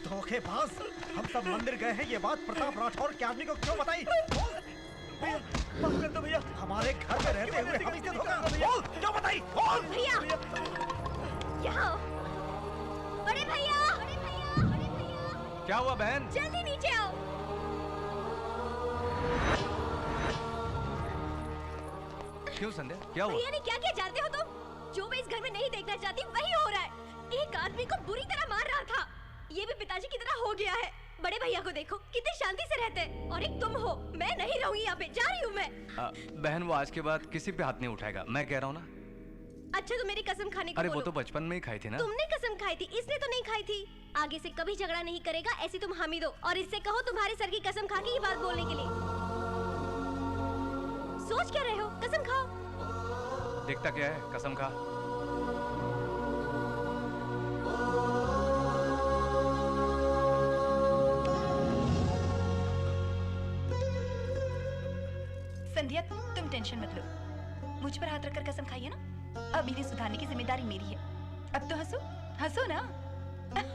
धोखेबाज, हम सब मंदिर गए हैं, ये बात प्रताप राठौर के आदमी को क्यों बताई? माफ कर दो भैया, हमारे घर में रहते हुए हम इसे धोखा बोल, क्यों बताई? बोल भैया, यहाँ बड़े भैया, बड़े भैया, बड़े भैया। क्या हुआ बहन? जल्दी नीचे आओ। क्यों संध्या, क्या हुआ? भैया ने क्या किया जानते हो तुम? जो मैं इस घर में नहीं देखना चाहती वही हो रहा है। एक आदमी को बुरी तरह मार रहा था, ये भी पिताजी की तरह हो गया है। बड़े भैया को देखो कितनी शांति से रहते हैं, और एक तुम हो। मैं नहीं रहूंगी यहाँ पे, जा रही हूँ मैं। बहन वो आज के बाद किसी पे हाथ नहीं उठाएगा, मैं कह रहा हूँ ना। अच्छा तो मेरी कसम खाने को अरे बोलो। वो तो बचपन में ही खाई थी ना। तुमने कसम खाई थी, इसने तो नहीं खाई थी। आगे से कभी झगड़ा नहीं करेगा, ऐसी तुम हामी दो और इससे कहो तुम्हारे सर की कसम खा के ये बात बोलने के लिए। सोच क्या रहे हो? कसम खाओ। देखता क्या है, कसम खा। संध्या तुम टेंशन मत लो, मुझ पर हाथ रखकर कसम खाइए ना। अब इन्हें सुधारने की जिम्मेदारी मेरी है। अब तो हंसो, हंसो ना,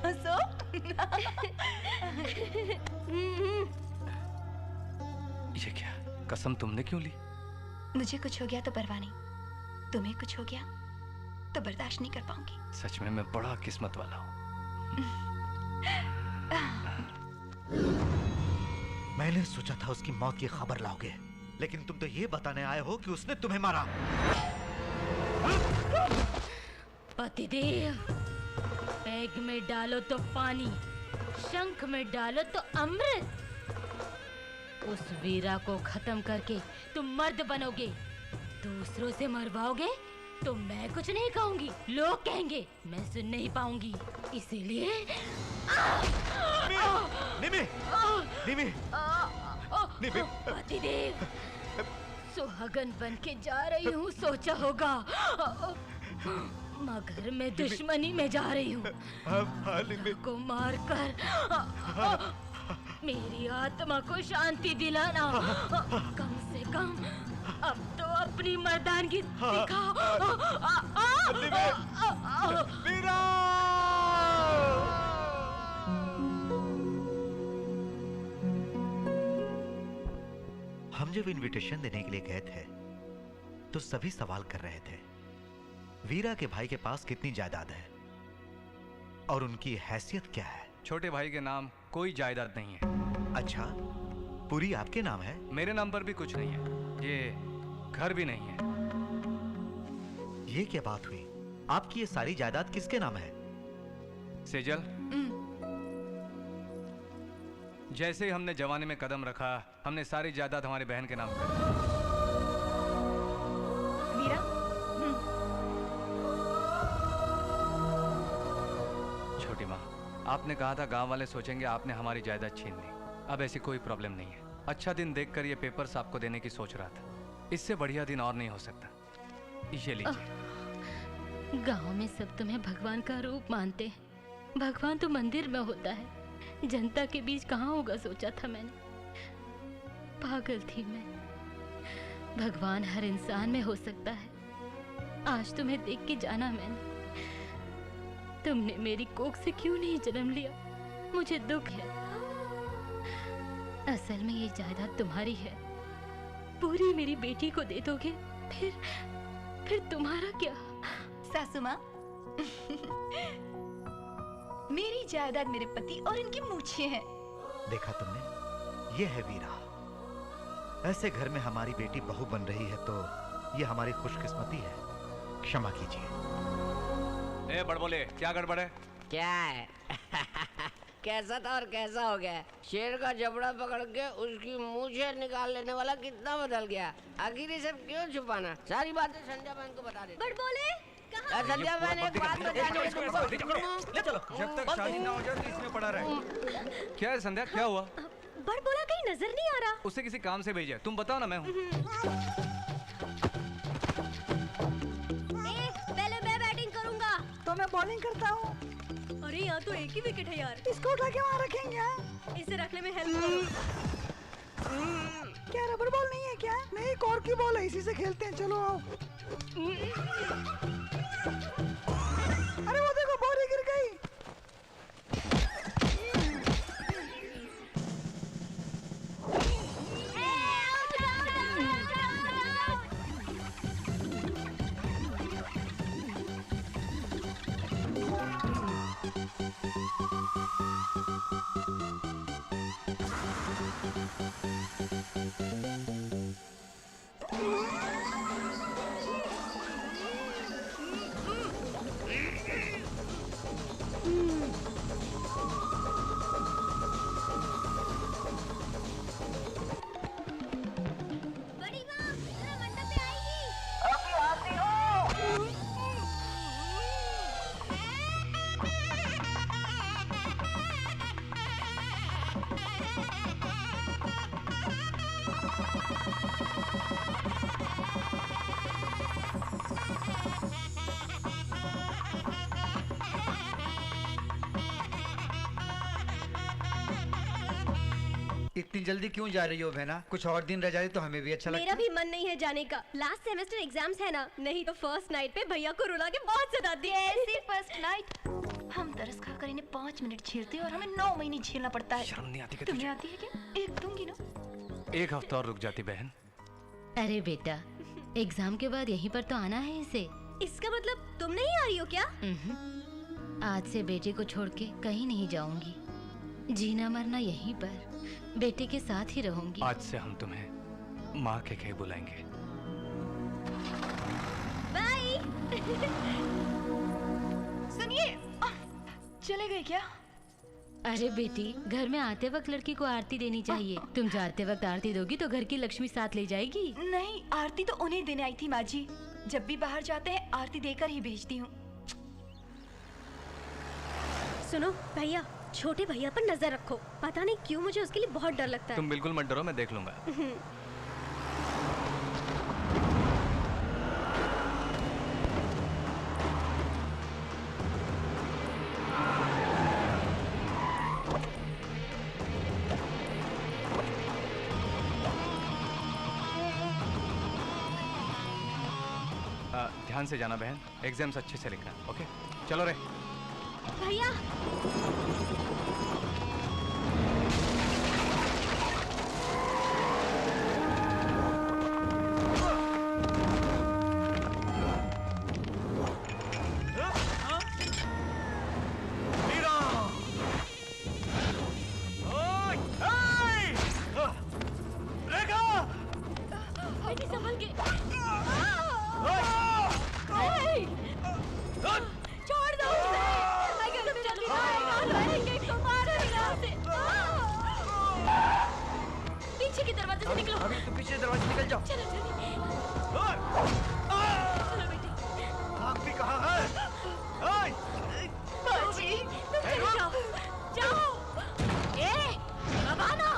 हंसो। ये क्या कसम तुमने क्यों ली? मुझे कुछ हो गया तो परवाह नहीं, तुम्हें कुछ हो गया तो बर्दाश्त नहीं कर पाऊंगी। सच में मैं बड़ा किस्मत वाला हूँ। मैंने सोचा था उसकी मौत की खबर लाओगे, लेकिन तुम तो ये बताने आए हो कि उसने तुम्हें मारा। पतिदेव, पैग में डालो तो पानी, शंख में डालो तो अमृत। उस वीरा को खत्म करके तुम मर्द बनोगे, दूसरों से मरवाओगे तो मैं कुछ नहीं कहूंगी, लोग कहेंगे, मैं सुन नहीं पाऊंगी। इसीलिए निमी, निमी, निमी। पतिदेव, सुहागन बन के जा रही हूँ, सोचा होगा, मगर मैं दुश्मनी में जा रही हूँ। को मारकर मेरी आत्मा को शांति दिलाना, कम से कम अब तो अपनी मर्दानगी दिखाओ। वीरा! हम जब इनविटेशन देने के लिए गए थे तो सभी सवाल कर रहे थे, वीरा के भाई के पास कितनी जायदाद है और उनकी हैसियत क्या है। छोटे भाई के नाम कोई जायदाद नहीं है। अच्छा, पूरी आपके नाम है? मेरे नाम पर भी कुछ नहीं है, ये घर भी नहीं है। ये क्या बात हुई? आपकी ये सारी जायदाद किसके नाम है? सेजल, जैसे ही हमने जवानी में कदम रखा, हमने सारी जायदाद हमारी बहन के नाम कर दी। वीरा, छोटी माँ, आपने कहा था गांव वाले सोचेंगे आपने हमारी जायदाद छीन ली। अब ऐसी कोई प्रॉब्लम नहीं है। अच्छा दिन देखकर ये पेपर्स आपको देने की सोच रहा था, इससे बढ़िया दिन और नहीं हो सकता। ये लीजिए। गांव में सब तुम्हें भगवान का रूप मानते हैं, भगवान तो मंदिर में होता है, जनता के बीच कहाँ होगा सोचा था मैंने। पागल थी मैं। भगवान हर इंसान में हो सकता है। आज तुम्हें देख के जाना मैंने। तुमने मेरी कोख से क्यों नहीं जन्म लिया, मुझे दुख है। असल में ये जायदाद तुम्हारी है, पूरी मेरी बेटी को दे दोगे, फिर तुम्हारा क्या? सासू माँ, मेरी जायदाद मेरे पति और इनकी मूछें हैं। देखा तुमने, ये है वीरा। ऐसे घर में हमारी बेटी बहू बन रही है तो ये हमारी खुशकिस्मती है। क्षमा कीजिए। ए बड़बोले, क्या गड़बड़ है? क्या है? कैसा था और कैसा हो गया? शेर का जबड़ा पकड़ के उसकी मूछें निकाल लेने वाला कितना बदल गया। आखिर ये सब क्यों छुपाना? सारी बातें संध्या बहन को बता दे। बड़बोले, कहाँ? संध्या बहन एक बात बतानी है तुमको। ले चलो, जब तक शादी ना हो जाए तो इसमें पड़ा रहे। क्या है संध्या, क्या हुआ? बड़बोला कहीं नजर नहीं आ रहा। उसे किसी काम से भेजा, तुम बताओ ना। मैं हूँ। पहले मैं बैटिंग करूंगा। तो मैं बॉलिंग करता हूँ। अरे यहाँ तो एक ही विकेट है यार। इसको उठा के वहाँ रखेंगे। इसे रखने में हेल्प करो। क्या रबर बॉल नहीं है क्या? नहीं, एक और की बॉल है, इसी से खेलते हैं। चलो आओ। अरे वो देखो, बॉल गिर गई। इतनी जल्दी क्यों जा रही हो बहना? कुछ और दिन रह जाए तो हमें भी अच्छा लगता। मेरा भी मन नहीं है जाने का। लास्ट सेमेस्टर एग्जाम्स है ना, नहीं तो फर्स्ट नाइट पे भैया को रुला के बहुत सताती है। ऐसी फर्स्ट नाइट हम तरस खाकर इन्हें 5 मिनट झेलते हैं और हमें 9 महीने झेलना पड़ता है। शर्म नहीं आती क्या तुम्हें आती है क्या? एक दूंगी ना। 1 हफ्ता और रुक जाती बहन। अरे बेटा, एग्जाम के बाद यहीं पर तो आना है इसे। इसका मतलब तुम नहीं आ रही हो क्या? आज से बेटे को छोड़ के कहीं नहीं जाऊंगी। जीना मरना यहीं पर बेटे के साथ ही रहूंगी। आज से हम तुम्हें माँ के कहे बुलाएंगे। बाय। सुनिए, चले गए क्या? अरे बेटी, घर में आते वक्त लड़की को आरती देनी चाहिए। तुम जाते वक्त आरती दोगी तो घर की लक्ष्मी साथ ले जाएगी। नहीं, आरती तो उन्हें देने आई थी माँ जी। जब भी बाहर जाते हैं आरती देकर ही भेजती हूँ। सुनो भैया, छोटे भैया पर नजर रखो। पता नहीं क्यों मुझे उसके लिए बहुत डर लगता है। तुम बिल्कुल मत डरो, मैं देख लूंगा। ध्यान से जाना बहन, एग्जाम्स अच्छे से लिखना। ओके, चलो रे भैया। संभल के। छोड़ दो मुझे। अगर तुम जल्दी ना आएगा तो रहेंगे तो मारेगा उसे। पीछे के दरवाजे से निकलो। अभी तुम पीछे दरवाजे निकल जाओ। चलो जल्दी। चलो बेटी। आखिरी कहाँ है? बाजी, तुम चले जाओ। जाओ। ए, अब आना।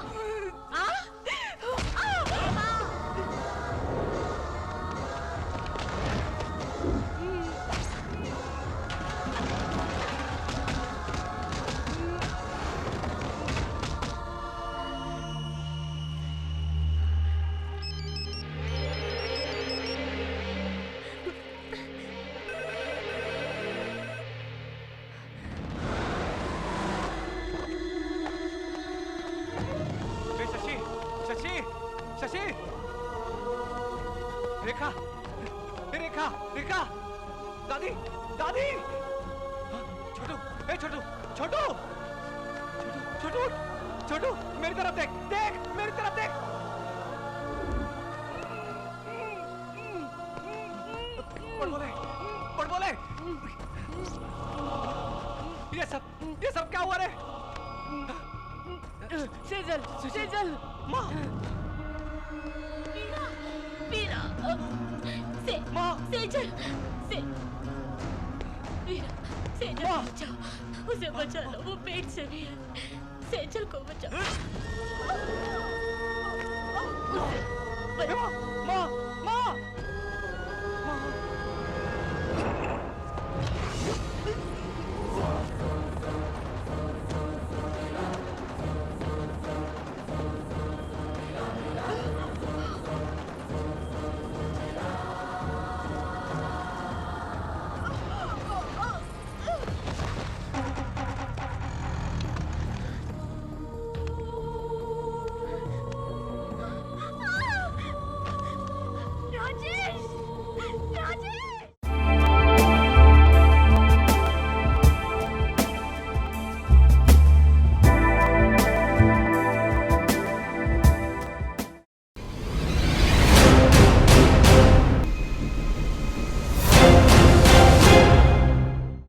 शशि, रेखा, रेखा, रेखा, दादी, दादी, छोटू, ए छोटू, छोटू, छोटू, छोटू, मेरी तरफ देख, देख, मेरी तरफ देख। पढ़ बोले, पढ़ बोले। ये सब क्या हुआ रे? सेजल, सेजल, माँ, वीरा, माँ, सेजल, वीरा, सेजल बचाओ, उसे बचा लो, वो पेट से भी है। सेजल को बचाओ। माँ,